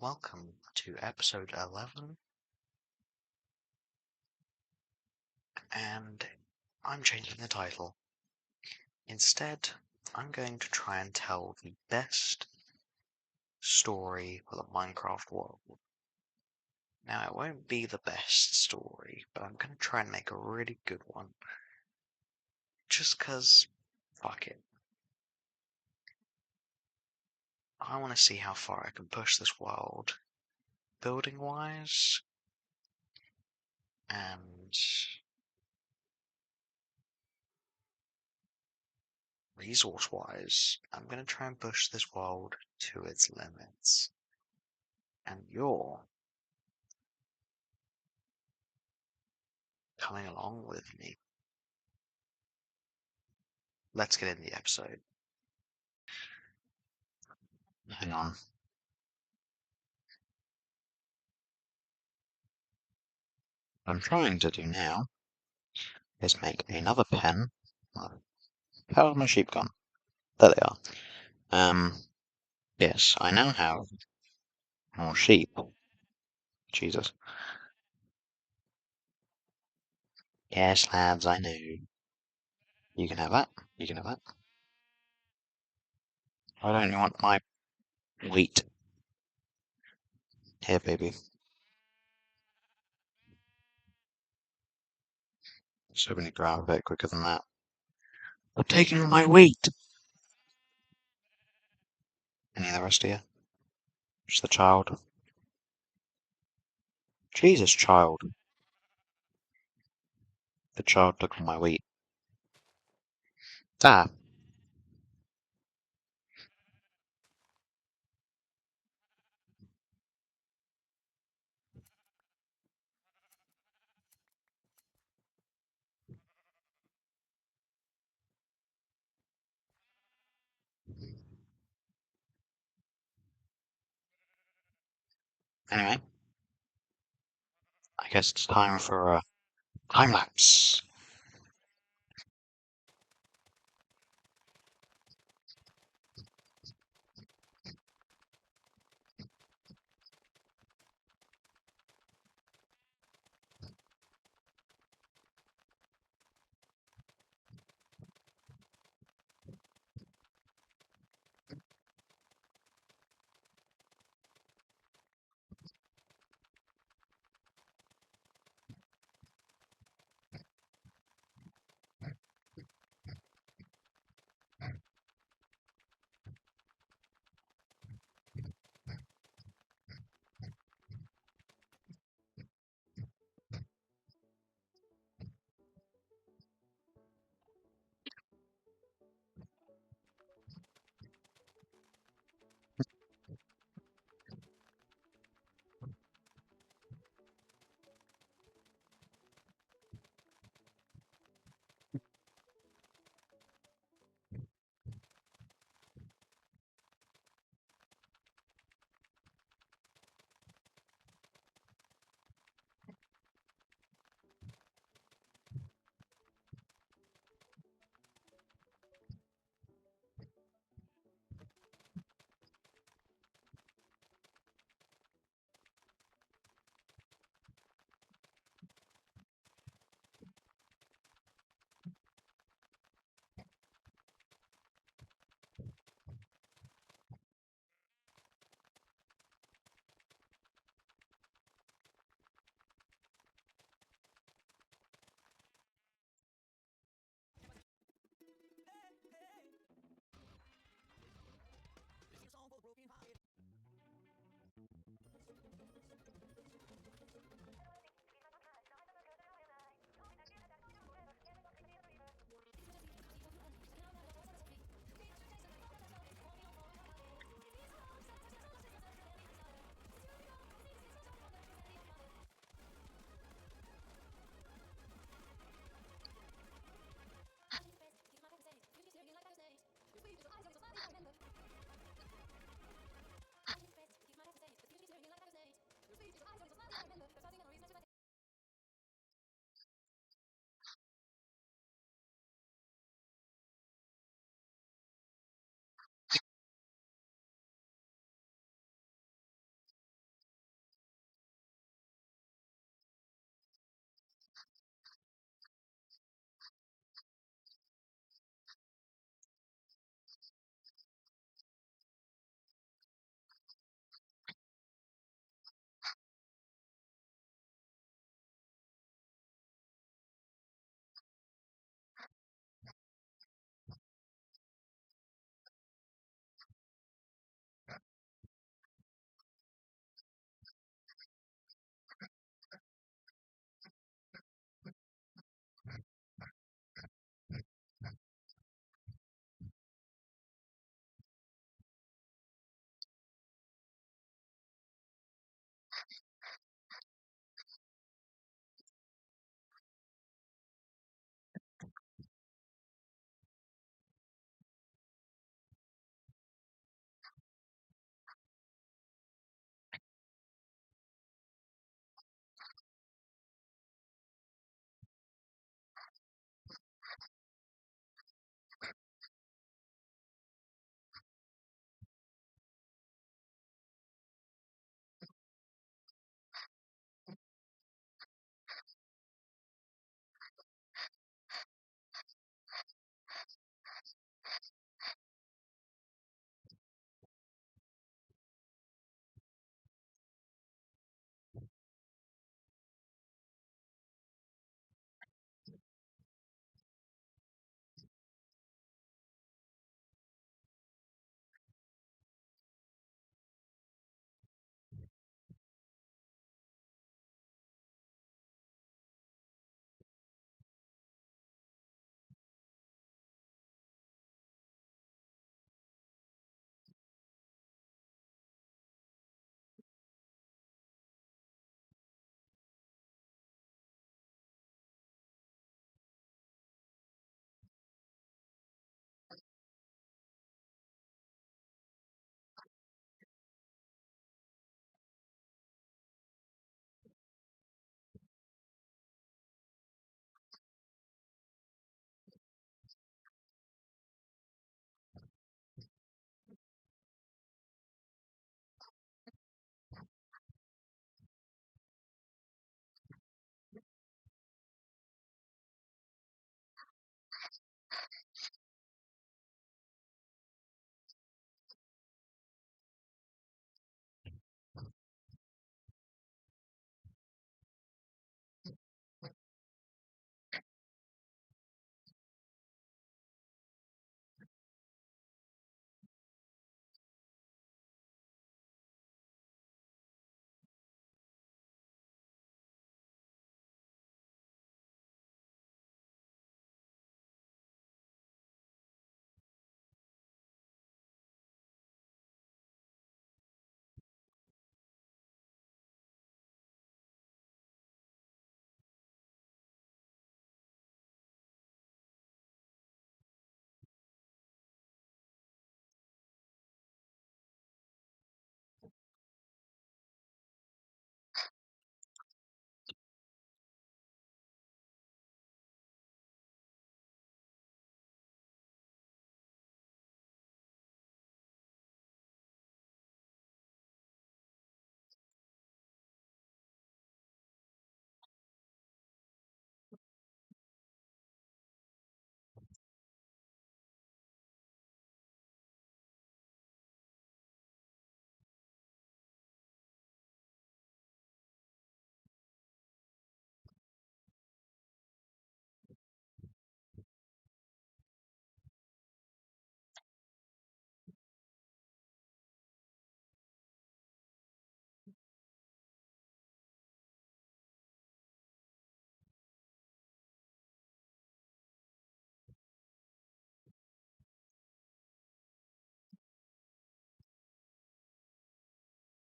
Welcome to episode 11, and I'm changing the title. Instead, I'm going to try and tell the best story for the Minecraft world. Now, it won't be the best story, but I'm going to try and make a really good one. Just 'cause, fuck it. I want to see how far I can push this world, building-wise, and resource-wise. I'm going to try and push this world to its limits. And you're coming along with me. Let's get in the episode. Hang on. What I'm trying to do now is make another pen. How have my sheep gone? There they are. Yes, I now have more sheep. Jesus. Yes, lads, I know. You can have that. You can have that. I don't want my wheat. Here, baby. So we need to grab a bit quicker than that. I'm taking my wheat! Any of the rest of you? Just the child. Jesus, child. The child took from my wheat. Ah. Anyway. I guess it's time for a time lapse.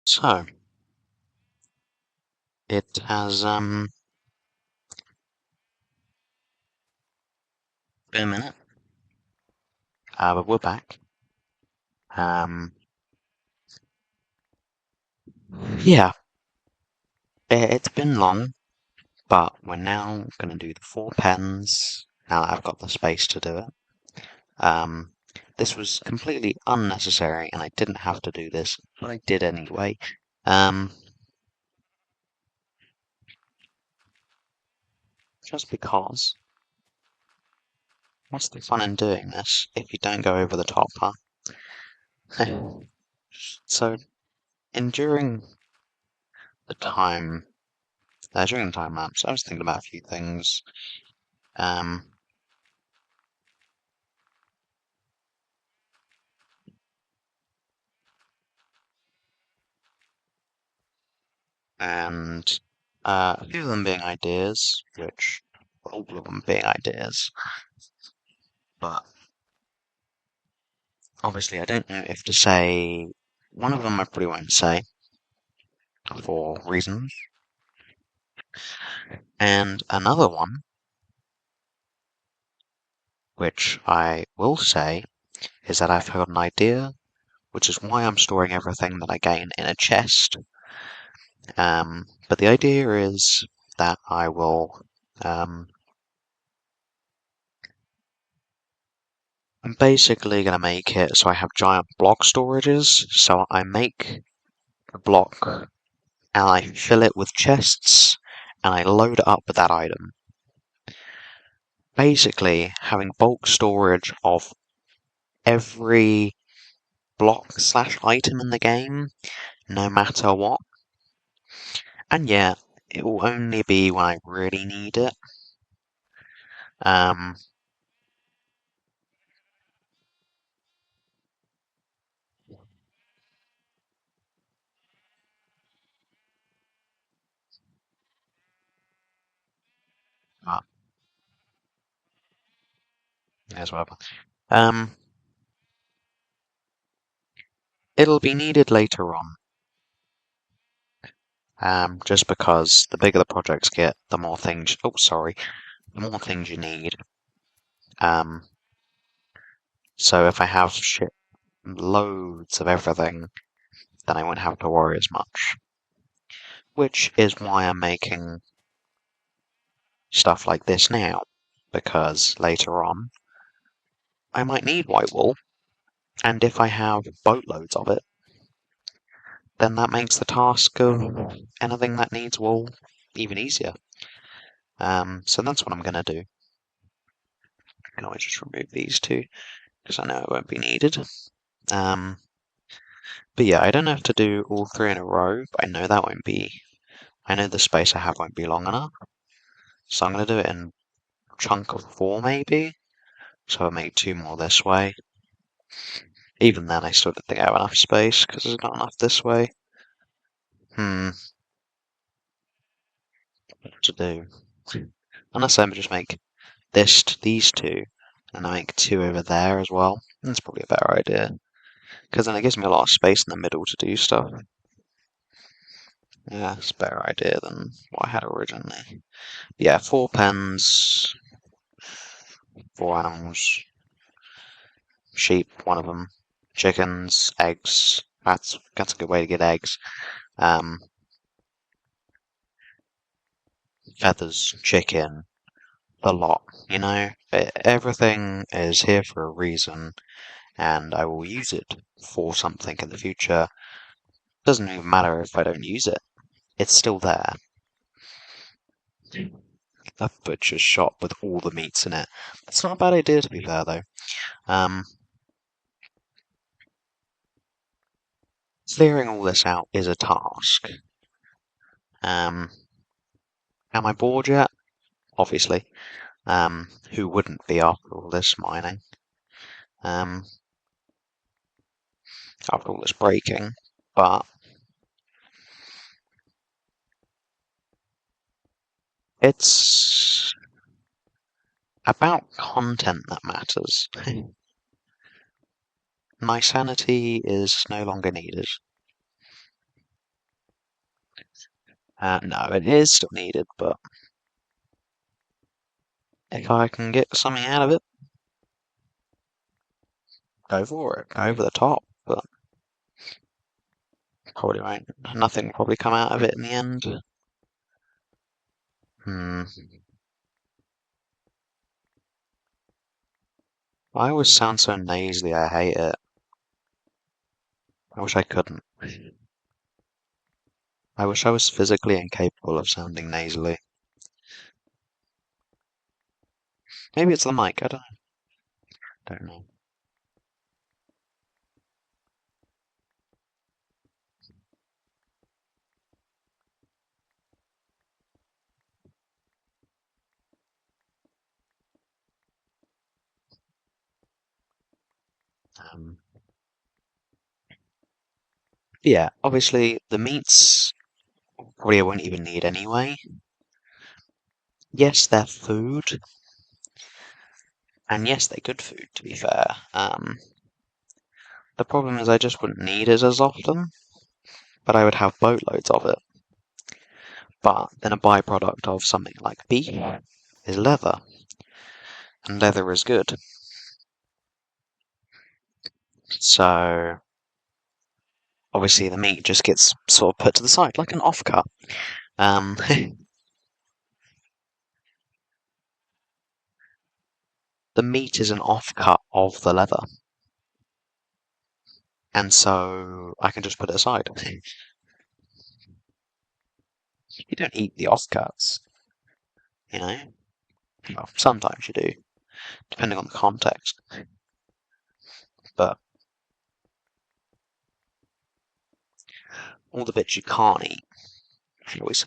So, it has, been a minute, but we're back. Um, yeah, it's been long, but we're now going to do the 4 pens, now that I've got the space to do it. Um, this was completely unnecessary, and I didn't have to do this, but I did anyway. Just because. What's the fun in doing this if you don't go over the top, huh? So, during the time, during the time lapse, I was thinking about a few things. Um, and a few of them being ideas, which all of them being ideas, but obviously I don't know if to say one of them I probably won't say for reasons, and another one which I will say is that I've got an idea, which is why I'm storing everything that I gain in a chest. But the idea is that I will I'm basically going to make it so I have giant block storages. So I make a block and I fill it with chests and I load it up with that item. Basically, having bulk storage of every block slash item in the game, no matter what. And yeah, it will only be when I really need it. Um, but, as well. Um, it'll be needed later on. Just because the bigger the projects get, the more things. Oh, sorry, the more things you need. Um, so if I have shit loads of everything, then I won't have to worry as much. Which is why I'm making stuff like this now, because later on I might need white wool, and if I have boatloads of it, then that makes the task of anything that needs wool even easier. So that's what I'm going to do. I can always just remove these two, because I know it won't be needed. Um, but yeah, I don't have to do all three in a row, but I know that won't be. I know the space I have won't be long enough, so I'm going to do it in a chunk of 4 maybe. So I'll make 2 more this way. Even then, I still don't think I have enough space because there's not enough this way. What to do? Unless I just make these two, and I make 2 over there as well. That's probably a better idea. Because then it gives me a lot of space in the middle to do stuff. Yeah, it's a better idea than what I had originally. Yeah, 4 pens, 4 animals, sheep, one of them, chickens, eggs. That's a good way to get eggs. Um, feathers, chicken, a lot. You know, everything is here for a reason, and I will use it for something in the future. Doesn't even matter if I don't use it; it's still there. A butcher's shop with all the meats in it. That's not a bad idea, to be fair, though. Um, clearing all this out is a task. Um, am I bored yet? Obviously. Who wouldn't be after all this mining? Um, after all this breaking, but it's about content that matters. My sanity is no longer needed. No, it is still needed, but if I can get something out of it, go for it. Go over the top, but probably won't. Nothing will probably come out of it in the end. Hmm. I always sound so nasally, I hate it. I wish I couldn't. I wish I was physically incapable of sounding nasally. Maybe it's the mic, I don't know. Um, yeah, obviously the meats probably I won't even need anyway. Yes, they're food, and yes, they're good food, to be fair. The problem is I just wouldn't need it as often, but I would have boatloads of it. But then a byproduct of something like beef is leather, and leather is good. So obviously the meat just gets sort of put to the side, like an offcut. Um, the meat is an offcut of the leather, and so I can just put it aside. You don't eat the offcuts, you know? Well, sometimes you do, depending on the context. But all the bits you can't eat, shall we say.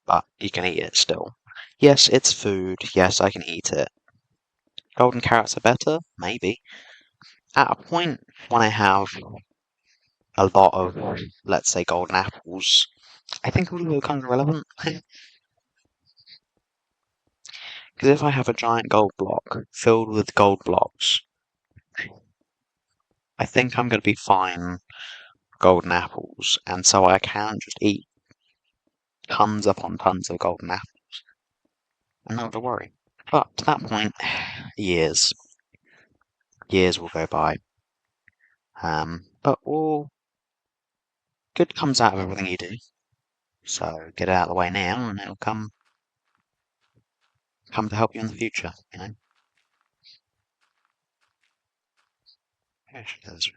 But you can eat it still. Yes, it's food. Yes, I can eat it. Golden carrots are better? Maybe. At a point when I have a lot of, let's say, golden apples, I think it will become irrelevant. Because if I have a giant gold block filled with gold blocks, I think I'm going to be fine with golden apples, and so I can just eat tons upon tons of golden apples and not have to worry. But to that point, years. Years will go by. But all good comes out of everything you do. So get it out of the way now, and it'll come to help you in the future. You know. Yeah, she does.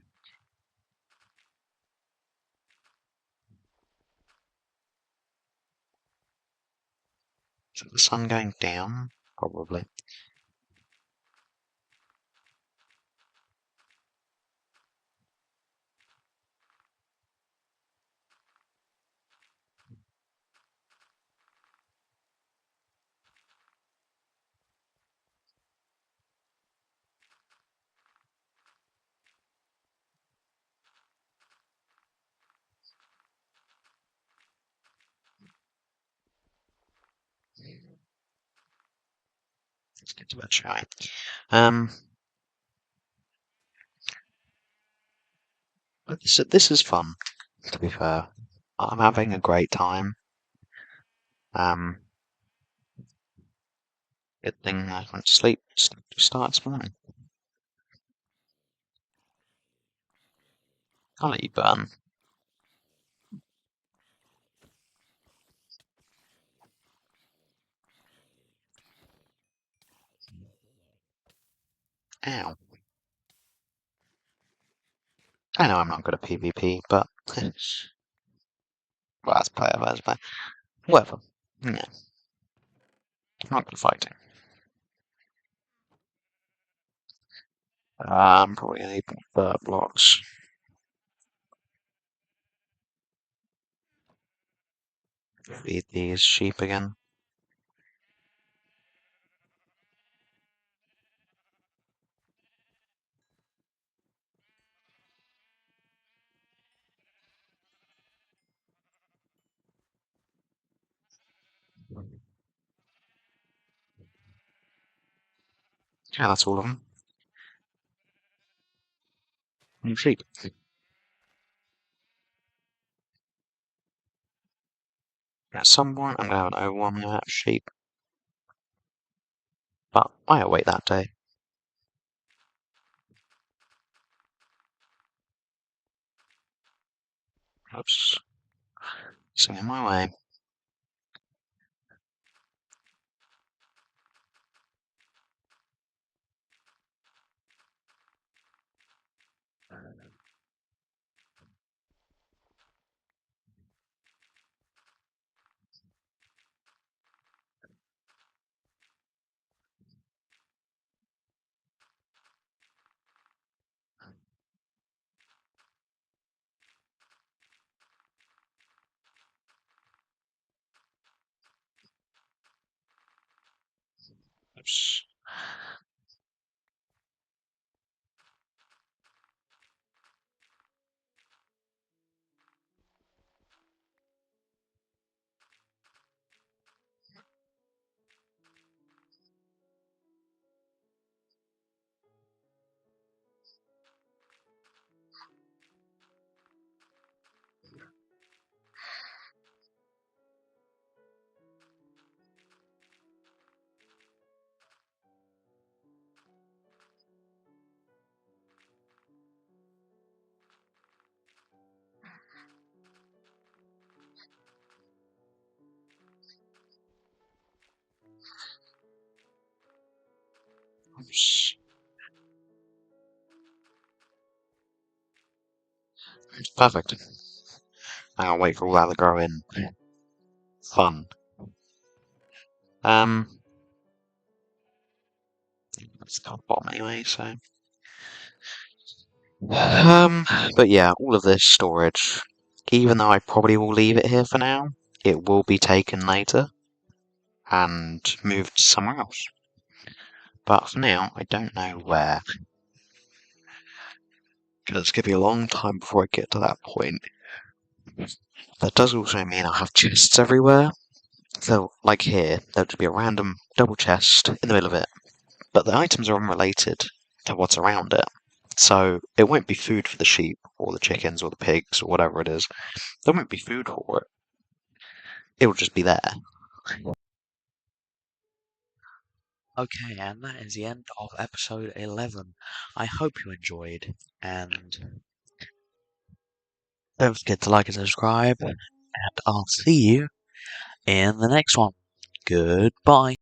So the sun going down, probably. Let's get to bed, shall we? Um, but this is fun. To be fair, I'm having a great time. Um, good thing I went to sleep. Start this morning. I'll let you burn. Ow. I know I'm not good at PvP, but well, that's player, that's player. Whatever. Yeah, I'm not good at fighting. I'm probably gonna need bird blocks. Feed these sheep again. Yeah, that's all of them. And sheep. At some point, I'm going to have an overwhelming amount of sheep, but I await that day. Oops. Singing my way. Oops. Oops. It's perfect. I'll wait for all that to grow in. Fun. Um, it's got bottom anyway, so. But yeah, all of this storage, even though I probably will leave it here for now, it will be taken later and moved somewhere else. But for now, I don't know where. Because it's going to be a long time before I get to that point. That does also mean I'll have chests everywhere. So, like here, there'll just be a random double chest in the middle of it. But the items are unrelated to what's around it. So, it won't be food for the sheep, or the chickens, or the pigs, or whatever it is. There won't be food for it. It'll just be there. Okay, and that is the end of episode 11. I hope you enjoyed, and don't forget to like and subscribe, and I'll see you in the next one. Goodbye.